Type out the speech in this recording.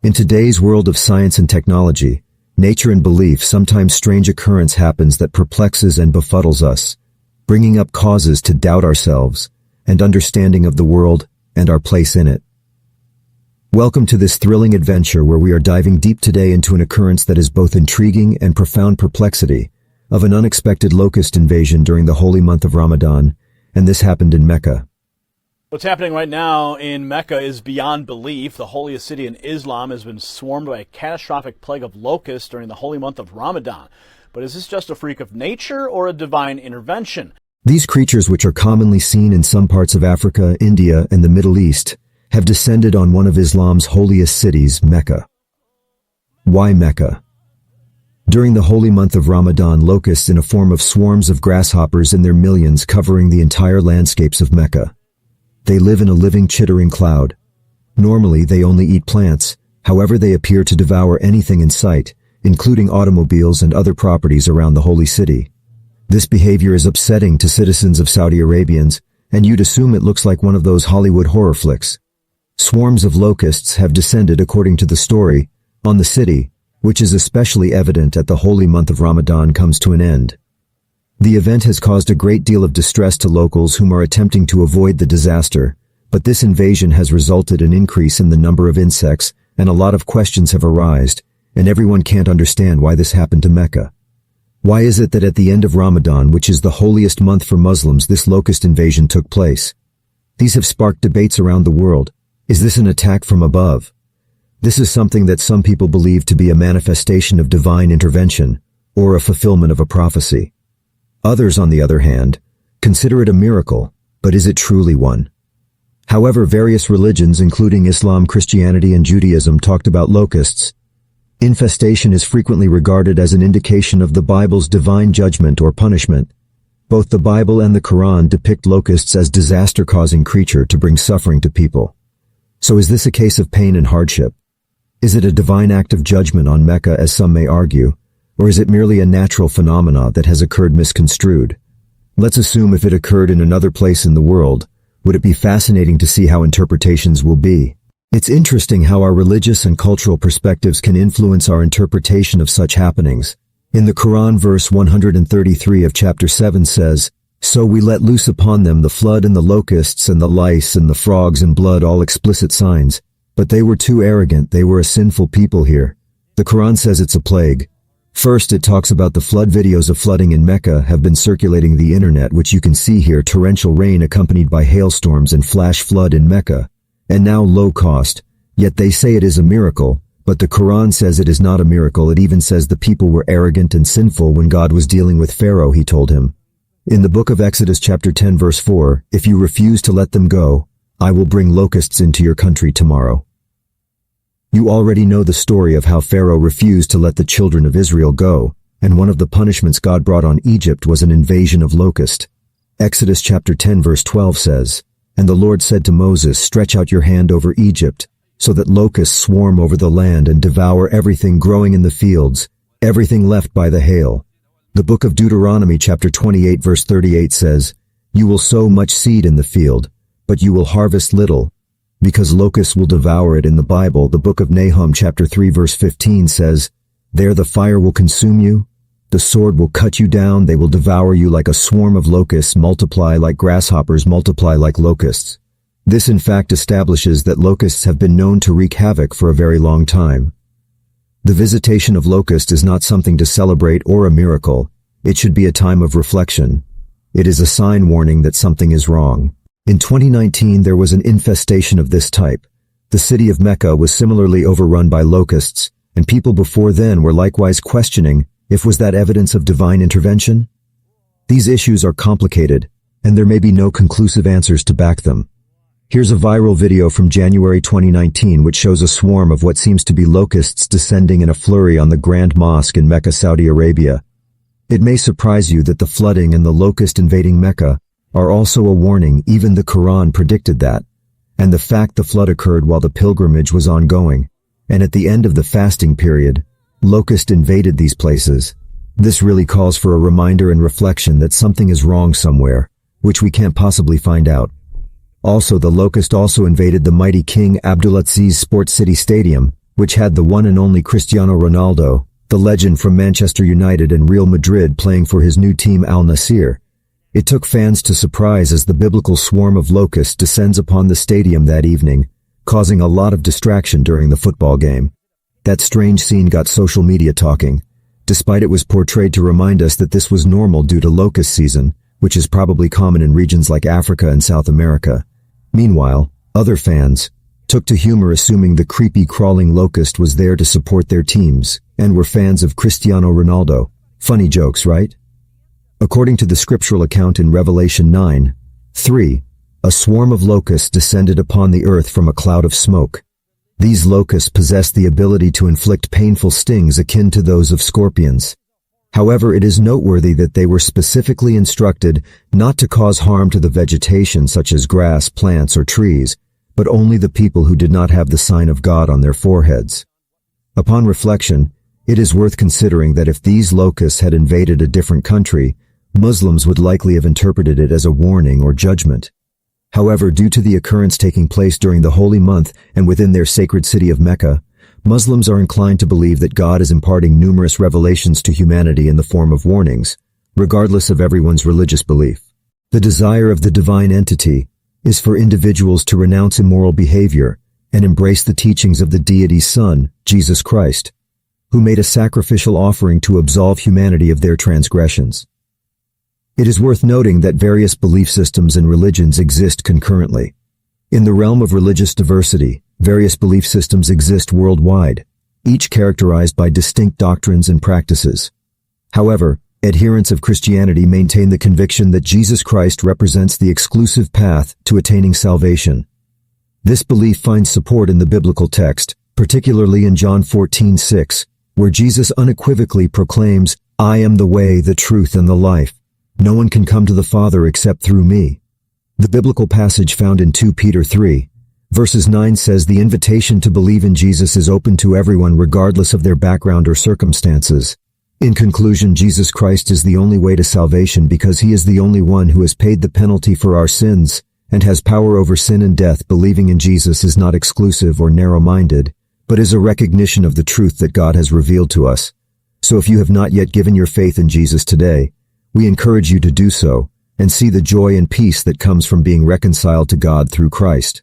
In today's world of science and technology, nature and belief, sometimes strange occurrence happens that perplexes and befuddles us, bringing up causes to doubt ourselves and understanding of the world and our place in it. Welcome to this thrilling adventure where we are diving deep today into an occurrence that is both intriguing and profound perplexity of an unexpected locust invasion during the holy month of Ramadan, and this happened in Mecca. What's happening right now in Mecca is beyond belief. The holiest city in Islam has been swarmed by a catastrophic plague of locusts during the holy month of Ramadan. But is this just a freak of nature or a divine intervention? These creatures, which are commonly seen in some parts of Africa, India, and the Middle East, have descended on one of Islam's holiest cities, Mecca. Why Mecca? During the holy month of Ramadan, locusts in a form of swarms of grasshoppers in their millions covering the entire landscapes of Mecca. They live in a living, chittering cloud. Normally, they only eat plants, however they appear to devour anything in sight, including automobiles and other properties around the holy city. This behavior is upsetting to citizens of Saudi Arabians, and you'd assume it looks like one of those Hollywood horror flicks. Swarms of locusts have descended, according to the story, on the city, which is especially evident at the holy month of Ramadan comes to an end. The event has caused a great deal of distress to locals whom are attempting to avoid the disaster, but this invasion has resulted in an increase in the number of insects, and a lot of questions have arisen, and everyone can't understand why this happened to Mecca. Why is it that at the end of Ramadan, which is the holiest month for Muslims, this locust invasion took place? These have sparked debates around the world. Is this an attack from above? This is something that some people believe to be a manifestation of divine intervention, or a fulfillment of a prophecy. Others, on the other hand, consider it a miracle, but is it truly one? However, various religions, including Islam, Christianity, and Judaism, talked about locusts. Infestation is frequently regarded as an indication of the Bible's divine judgment or punishment. Both the Bible and the Quran depict locusts as disaster-causing creature to bring suffering to people. So is this a case of pain and hardship? Is it a divine act of judgment on Mecca, as some may argue? Or is it merely a natural phenomena that has occurred misconstrued? Let's assume if it occurred in another place in the world, would it be fascinating to see how interpretations will be? It's interesting how our religious and cultural perspectives can influence our interpretation of such happenings. In the Quran, verse 133 of chapter 7 says, "So we let loose upon them the flood and the locusts and the lice and the frogs and blood, all explicit signs. But they were too arrogant, they were a sinful people here." The Quran says it's a plague. First, it talks about the flood. Videos of flooding in Mecca have been circulating the internet, which you can see here: torrential rain accompanied by hailstorms and flash flood in Mecca. And now low cost. Yet they say it is a miracle, but the Quran says it is not a miracle. It even says the people were arrogant and sinful when God was dealing with Pharaoh. He told him, in the book of Exodus chapter 10 verse 4, "If you refuse to let them go, I will bring locusts into your country tomorrow." You already know the story of how Pharaoh refused to let the children of Israel go, and one of the punishments God brought on Egypt was an invasion of locusts. Exodus chapter 10 verse 12 says, "And the Lord said to Moses, stretch out your hand over Egypt, so that locusts swarm over the land and devour everything growing in the fields, everything left by the hail." The book of Deuteronomy chapter 28 verse 38 says, "You will sow much seed in the field, but you will harvest little, because locusts will devour it." In the Bible, the book of Nahum chapter 3 verse 15 says, "There the fire will consume you, the sword will cut you down, they will devour you like a swarm of locusts, multiply like grasshoppers, multiply like locusts." This in fact establishes that locusts have been known to wreak havoc for a very long time. The visitation of locusts is not something to celebrate or a miracle. It should be a time of reflection. It is a sign warning that something is wrong. In 2019, there was an infestation of this type. The city of Mecca was similarly overrun by locusts, and people before then were likewise questioning if was that evidence of divine intervention? These issues are complicated, and there may be no conclusive answers to back them. Here's a viral video from January 2019 which shows a swarm of what seems to be locusts descending in a flurry on the Grand Mosque in Mecca, Saudi Arabia. It may surprise you that the flooding and the locust invading Mecca are also a warning. Even the Quran predicted that. And the fact the flood occurred while the pilgrimage was ongoing, and at the end of the fasting period, locusts invaded these places. This really calls for a reminder and reflection that something is wrong somewhere, which we can't possibly find out. Also, the locust also invaded the mighty King Abdulaziz's Sports City Stadium, which had the one and only Cristiano Ronaldo, the legend from Manchester United and Real Madrid, playing for his new team Al Nassr. It took fans to surprise as the biblical swarm of locusts descends upon the stadium that evening, causing a lot of distraction during the football game. That strange scene got social media talking, despite it was portrayed to remind us that this was normal due to locust season, which is probably common in regions like Africa and South America. Meanwhile, other fans took to humor assuming the creepy crawling locust was there to support their teams and were fans of Cristiano Ronaldo. Funny jokes, right? According to the scriptural account in Revelation 9:3, a swarm of locusts descended upon the earth from a cloud of smoke. These locusts possess the ability to inflict painful stings akin to those of scorpions. However, it is noteworthy that they were specifically instructed not to cause harm to the vegetation such as grass, plants, or trees, but only the people who did not have the sign of God on their foreheads. Upon reflection, it is worth considering that if these locusts had invaded a different country, Muslims would likely have interpreted it as a warning or judgment. However, due to the occurrence taking place during the holy month and within their sacred city of Mecca, Muslims are inclined to believe that God is imparting numerous revelations to humanity in the form of warnings, regardless of everyone's religious belief. The desire of the divine entity is for individuals to renounce immoral behavior and embrace the teachings of the deity's Son, Jesus Christ, who made a sacrificial offering to absolve humanity of their transgressions. It is worth noting that various belief systems and religions exist concurrently. In the realm of religious diversity, various belief systems exist worldwide, each characterized by distinct doctrines and practices. However, adherents of Christianity maintain the conviction that Jesus Christ represents the exclusive path to attaining salvation. This belief finds support in the biblical text, particularly in John 14:6, where Jesus unequivocally proclaims, "I am the way, the truth, and the life. No one can come to the Father except through me." The biblical passage found in 2 Peter 3, verses 9 says the invitation to believe in Jesus is open to everyone regardless of their background or circumstances. In conclusion, Jesus Christ is the only way to salvation because he is the only one who has paid the penalty for our sins and has power over sin and death. Believing in Jesus is not exclusive or narrow-minded, but is a recognition of the truth that God has revealed to us. So if you have not yet given your faith in Jesus today, we encourage you to do so and see the joy and peace that comes from being reconciled to God through Christ.